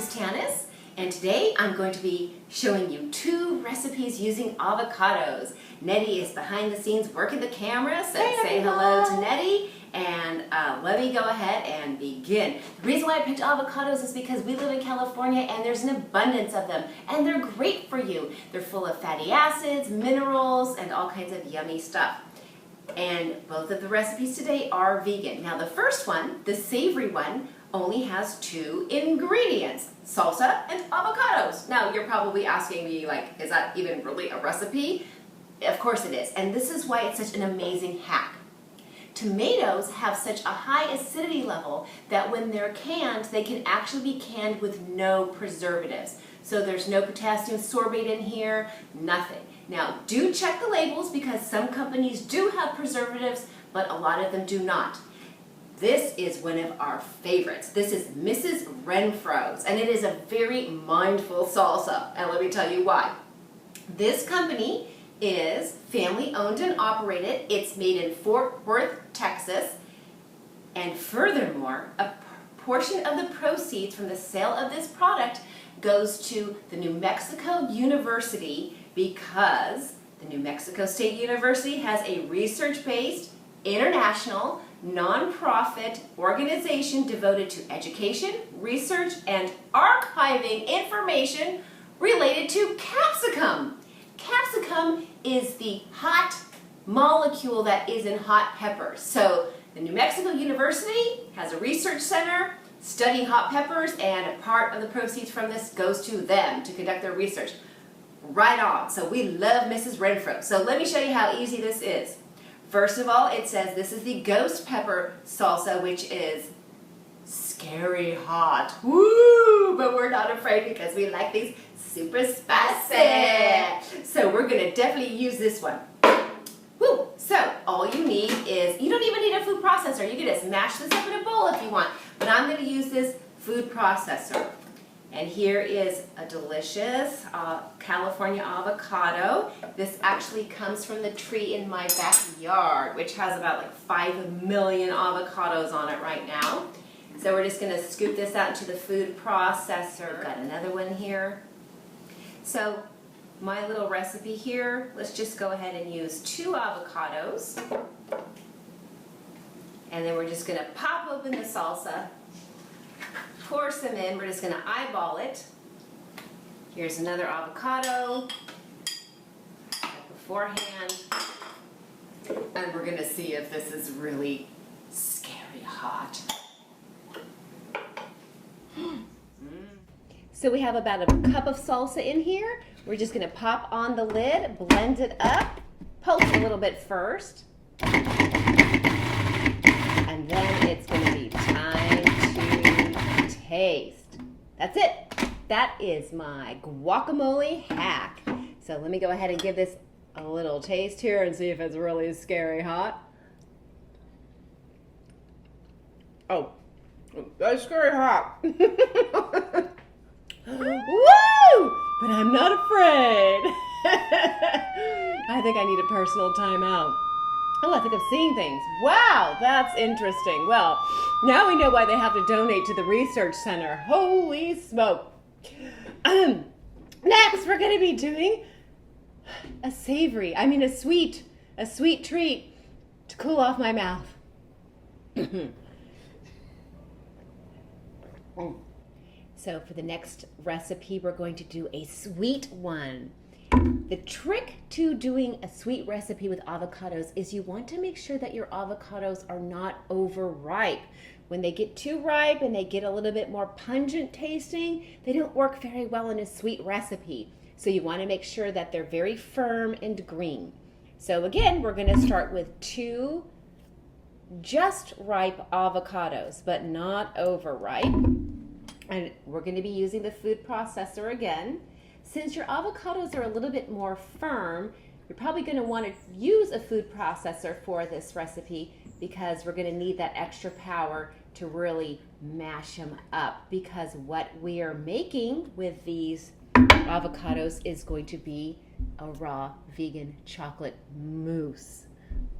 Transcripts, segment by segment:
is Tanis, and today I'm going to be showing you 2 recipes using avocados. Nettie is behind the scenes working the camera, so say hello to Nettie, and let me go ahead and begin. The reason why I picked avocados is because we live in California and there's an abundance of them, and they're great for you. They're full of fatty acids, minerals, and all kinds of yummy stuff. And both of the recipes today are vegan. Now the first one, the savory one, only has 2 ingredients, salsa and avocados. Now you're probably asking me, like, is that even really a recipe? Of course it is, and this is why it's such an amazing hack. Tomatoes have such a high acidity level that when they're canned, they can actually be canned with no preservatives. So there's no potassium sorbate in here, nothing. Now do check the labels because some companies do have preservatives, but a lot of them do not. This is one of our favorites. This is Mrs. Renfro's, and it is a very mindful salsa, and let me tell you why. This company is family owned and operated. It's made in Fort Worth, Texas, and furthermore, a portion of the proceeds from the sale of this product goes to the New Mexico University because the New Mexico State University has a research-based, international, non-profit organization devoted to education, research, and archiving information related to capsicum. Capsicum is the hot molecule that is in hot peppers. So the New Mexico University has a research center studying hot peppers, and a part of the proceeds from this goes to them to conduct their research. Right on. So we love Mrs. Renfro. So let me show you how easy this is. First of all, it says this is the ghost pepper salsa, which is scary hot. Woo! But we're not afraid because we like these super spicy. So we're going to definitely use this one. Woo! So all you need is, you don't even need a food processor. You can just mash this up in a bowl if you want. But I'm going to use this food processor. And here is a delicious California avocado. This actually comes from the tree in my backyard, which has about like 5 million avocados on it right now. So we're just going to scoop this out into the food processor. Got another one here. So my little recipe here, let's just go ahead and use 2 avocados. And then we're just going to pop open the salsa. Pour some in. We're just going to eyeball it. Here's another avocado beforehand. And we're going to see if this is really scary hot. So we have about a cup of salsa in here. We're just going to pop on the lid, blend it up, pulse a little bit first. And then it's going to be time to taste. That's it. That is my guacamole hack. So let me go ahead and give this a little taste here and see if it's really scary hot. Oh, that's scary hot. Woo! But I'm not afraid. I think I need a personal timeout. Oh, I think I'm seeing things. Wow, that's interesting. Well, now we know why they have to donate to the research center. Holy smoke. Next, we're going to be doing a sweet treat to cool off my mouth. So for the next recipe, we're going to do a sweet one. The trick to doing a sweet recipe with avocados is you want to make sure that your avocados are not overripe. When they get too ripe and they get a little bit more pungent tasting, they don't work very well in a sweet recipe. So you want to make sure that they're very firm and green. So again, we're going to start with 2 just ripe avocados, but not overripe. And we're going to be using the food processor again. Since your avocados are a little bit more firm, you're probably going to want to use a food processor for this recipe because we're going to need that extra power to really mash them up, because what we are making with these avocados is going to be a raw vegan chocolate mousse.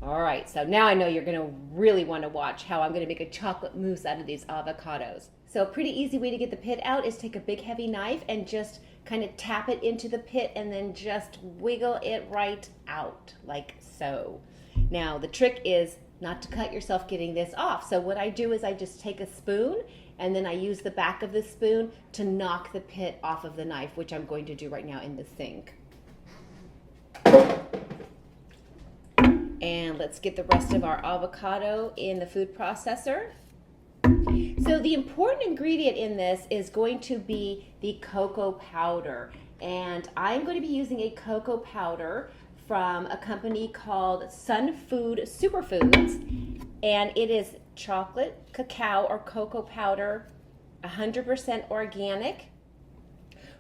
All right, so now I know you're gonna really wanna watch how I'm gonna make a chocolate mousse out of these avocados. So a pretty easy way to get the pit out is take a big heavy knife and just kind of tap it into the pit and then just wiggle it right out, like so. Now the trick is not to cut yourself getting this off. So what I do is I just take a spoon and then I use the back of the spoon to knock the pit off of the knife, which I'm going to do right now in the sink. And let's get the rest of our avocado in the food processor. So the important ingredient in this is going to be the cocoa powder. And I'm going to be using a cocoa powder from a company called Sun Food Superfoods. And it is chocolate, cacao, or cocoa powder, 100% organic.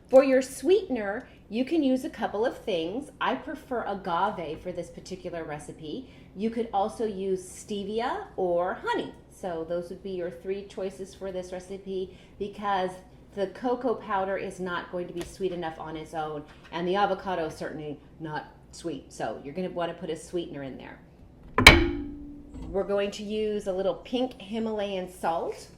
For your sweetener, you can use a couple of things. I prefer agave for this particular recipe. You could also use stevia or honey. So those would be your three choices for this recipe because the cocoa powder is not going to be sweet enough on its own, and the avocado is certainly not sweet. So you're going to want to put a sweetener in there. We're going to use a little pink Himalayan salt.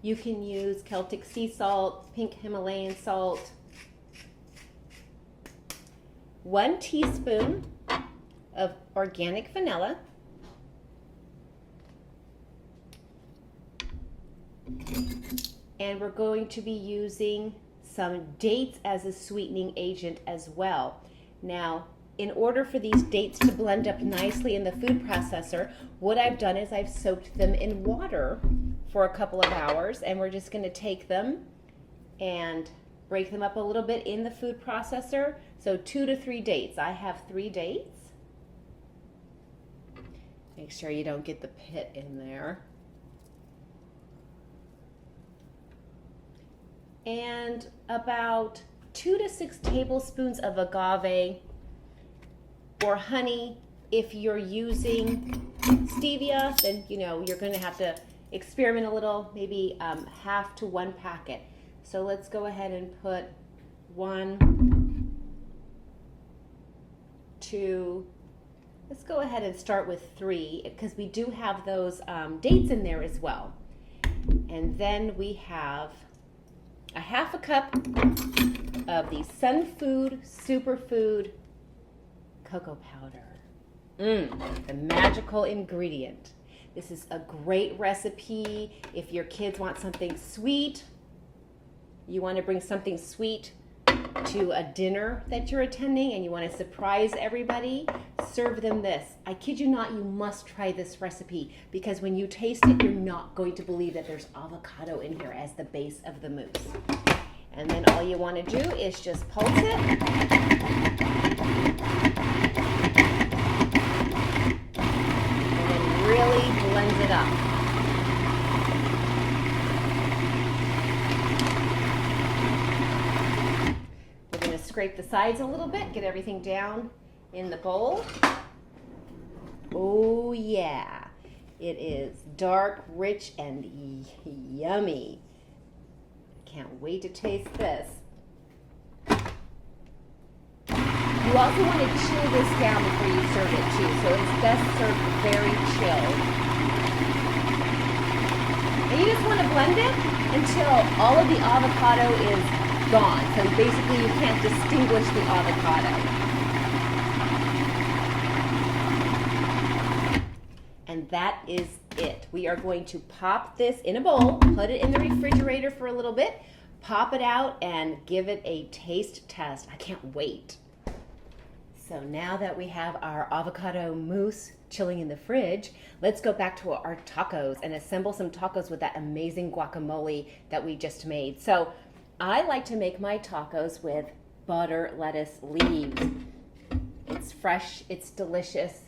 You can use Celtic sea salt, pink Himalayan salt. 1 teaspoon of organic vanilla. And we're going to be using some dates as a sweetening agent as well. Now, in order for these dates to blend up nicely in the food processor, what I've done is I've soaked them in water for a couple of hours, and we're just going to take them and break them up a little bit in the food processor. So 2 to 3 dates. I have 3 dates. Make sure you don't get the pit in there. And about 2 to 6 tablespoons of agave or honey. If you're using stevia, then you're going to have to experiment a little, maybe half to 1 packet. So let's go ahead and put 1, 2, let's go ahead and start with 3 because we do have those dates in there as well. And then we have a half a cup of the Sun Food Superfood cocoa powder. The magical ingredient. This is a great recipe if your kids want something sweet. You want to bring something sweet to a dinner that you're attending and you want to surprise everybody, serve them this. I kid you not, you must try this recipe because when you taste it, you're not going to believe that there's avocado in here as the base of the mousse. And then all you want to do is just pulse it. And then really blend it up. We're going to scrape the sides a little bit, get everything down in the bowl. Oh yeah, it is dark, rich, and yummy. Can't wait to taste this. You also want to chill this down before you serve it too, so it's best served very chilled. And you just want to blend it until all of the avocado is gone. So basically you can't distinguish the avocado. And that is it. We are going to pop this in a bowl, put it in the refrigerator for a little bit, pop it out, and give it a taste test. I can't wait. So now that we have our avocado mousse chilling in the fridge, let's go back to our tacos and assemble some tacos with that amazing guacamole that we just made. So I like to make my tacos with butter lettuce leaves. It's fresh, it's delicious.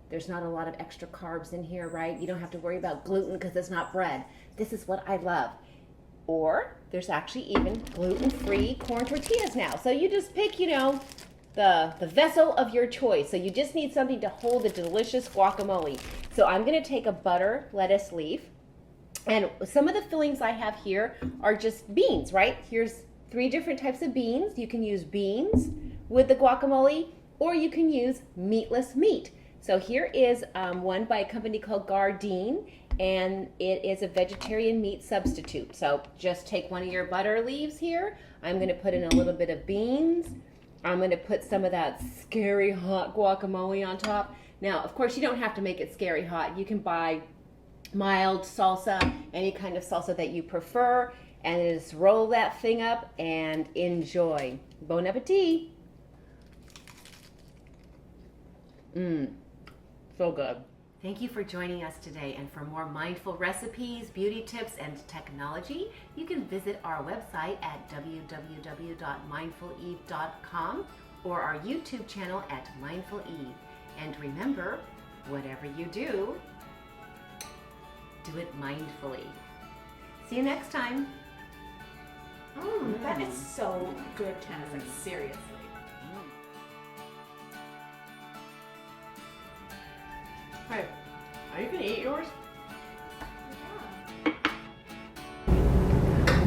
There's not a lot of extra carbs in here, right? You don't have to worry about gluten because it's not bread. This is what I love. Or there's actually even gluten-free corn tortillas now. So you just pick, the vessel of your choice. So you just need something to hold the delicious guacamole. So I'm going to take a butter lettuce leaf. And some of the fillings I have here are just beans, right? Here's 3 different types of beans. You can use beans with the guacamole. or you can use meatless meat. So here is one by a company called Gardein, and it is a vegetarian meat substitute. So just take one of your butter leaves here. I'm going to put in a little bit of beans. I'm going to put some of that scary hot guacamole on top. Now, of course, you don't have to make it scary hot. You can buy mild salsa, any kind of salsa that you prefer, and just roll that thing up and enjoy. Bon appetit. So good. Thank you for joining us today, and for more mindful recipes, beauty tips, and technology, you can visit our website at www.mindfuleve.com or our YouTube channel at Mindful Eve. And remember, whatever you do it mindfully. See you next time. That is so good, Tanis, like seriously. Hey, are you gonna eat yours?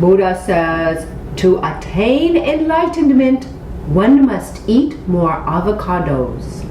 Buddha says, to attain enlightenment, one must eat more avocados.